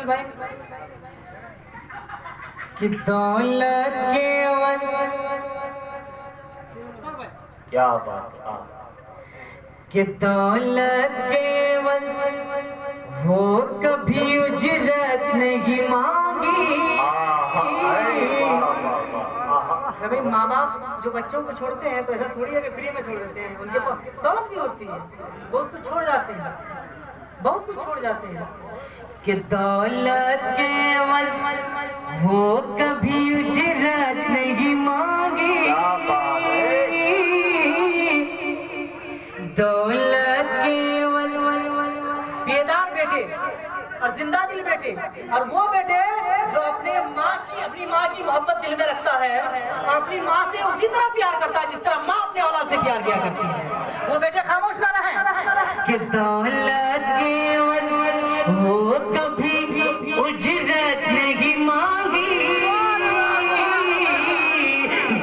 जमील भाई कि दौलत के वस क्या बात। कि दौलत के वस हो कभी उजरत नहीं मांगी। भाई माँ बाप जो बच्चों को छोड़ते हैं तो ऐसा थोड़ी है कि फ्री में छोड़ देते हैं, उनके पास दौलत भी होती है, बहुत कुछ छोड़ जाते हैं, बहुत कुछ छोड़ जाते हैं। कि दौलत के वस हो कभी उजरत नहीं मांगी। दौलत के वस बेदार बेटे और जिंदा दिल बेटे, और वो बेटे जो अपनी माँ की मोहब्बत दिल में रखता है और अपनी माँ से उसी तरह प्यार करता है जिस तरह माँ अपने औलाद से प्यार किया करती है, वो बेटे खामोश ना रहे। कि दौलत के वस हो कभी उजरत नहीं मांगी।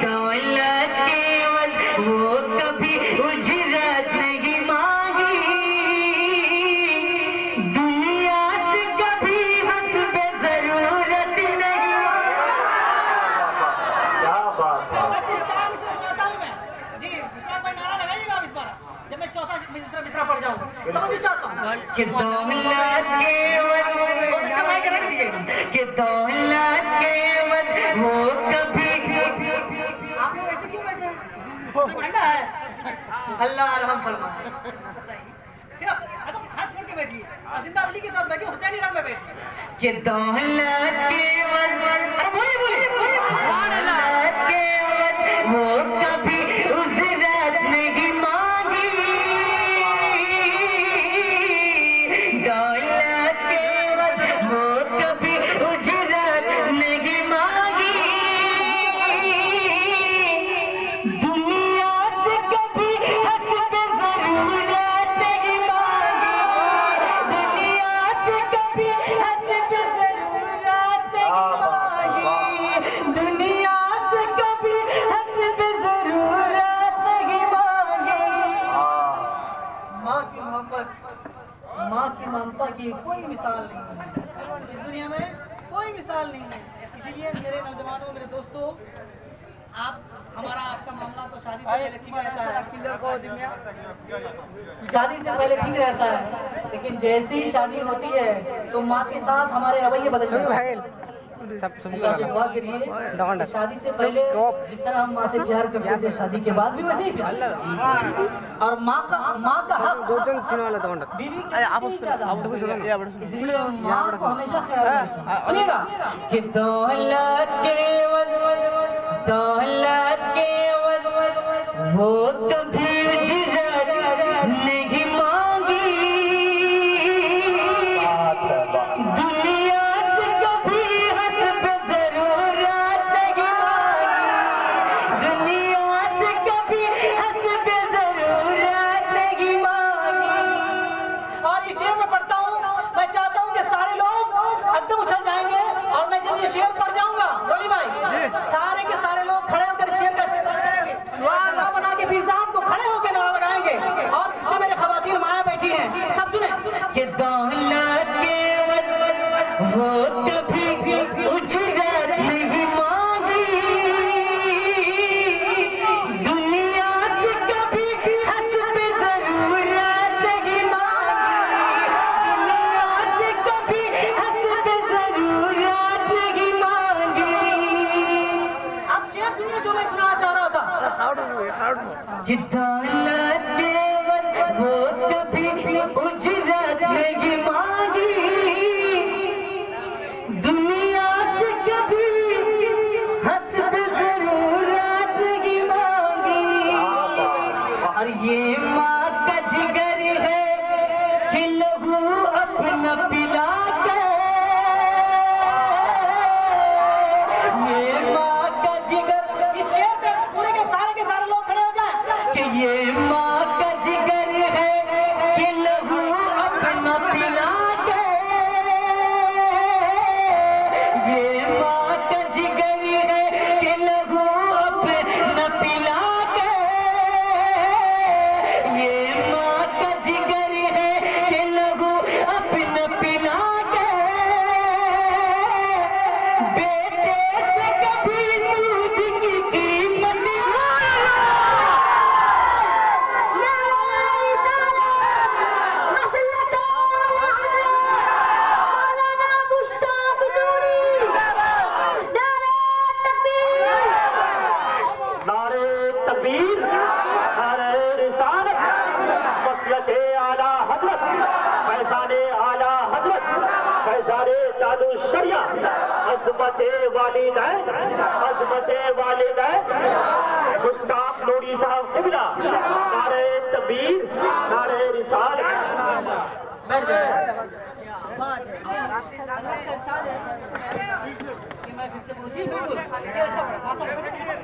दौलत के वस हो कभी उजरत नहीं मांगी। दुनिया से कभी हस्बे जरूरत नहीं मांगी। क्या बात है। जी मुश्ताक भाई नारा लगाइएगा आप इस बार, जब मैं चौथा मिसरा पढ़ जाऊँ तब मुझे चाहता हूँ कि दौलत के वस कि दौलत के वस वो कभी। आप लोग ऐसे क्यों बैठे हैं? ठंडा है। अल्लाह रहम फरमाए। सिर्फ एकदम हाथ छोड़ के बैठिए और जिंदा अली के साथ बैठिए, हुसैनी रंग में बैठिए। कि दौलत के वस, अरे बोलिए दौलत के वस वो कभी उजरत नहीं मांगी। दौलत के वस वो कभी उजरत नहीं मांगी। दुनिया से कभी हस्बे जरूरत नहीं मांगी। दुनिया से कभी हस्बे जरूरत नहीं मांगी। दुनिया से कभी हस्बे जरूरत नहीं मांगी। माँ की मोहब्बत, माँ की ममता की कोई मिसाल नहीं है इस दुनिया में, कोई मिसाल नहीं है। इसीलिए मेरे नौजवानों, मेरे दोस्तों, आपका मामला तो शादी से पहले ठीक रहता है, शादी से पहले ठीक रहता है, लेकिन जैसे ही शादी होती है तो माँ के साथ हमारे रवैये बदल जाते हैं। अल्लाह से दुआ करिए कि शादी से पहले जिस तरह हम माँ से प्यार करते थे शादी के बाद भी वैसे ही प्यार। और माँ का हक बीवी की ज़्यादा है। इसलिए माँ को हमेशा ख्याल रखिए। सुनिएगा कि दौलत के वस वो कभी उजरत नहीं मांगी। दुनिया से कभी हस्बे जरूरत नहीं मांगी। दुनिया से कभी हस्बे जरूरत नहीं मांगी। और इस शेर में पढ़ता हूँ, मैं चाहता हूँ कि सारे लोग एकदम उछल जाएंगे और मैं जब ये शेर पढ़ जाऊंगा बोली भाई सारे के सारे लोग खड़े होकर शेर का इस्तेमाल करेंगे, अल्लाह बना के पीर साहब को खड़े होकर नारा लगाएंगे। और इसमें मेरे खवातीन माया बैठी हैं, सब सुने कि दौलत के वस वो कभी उजरत नहीं मांगी। दुनिया से कभी हस्बे जरूरत नहीं मांगी। दुनिया से कभी हस्बे जरूरत नहीं मांगी। आप शेर सुनिए जो मैं सुनाना चाह रहा था कि दौलत के वस वो कभी उजरत नहीं मांगी। दुनिया से कभी हस्बे जरूरत नहीं मांगी। और ये माँ का जिगर है कि लहू अपना पिला के। ये माँ का जिगर, इस शेर पे पूरे के सारे लोग खड़े हो जाएं कि ये हजरत आला हजरत फैजाने आला हजरत फैजाने दादू शरिया अजमत वालिदैन मुश्ताक नूरी साहब किबला नारे तकबीर नारे रिसाल बैठ जाओ कि मैं फिर से पूछी बिल्कुल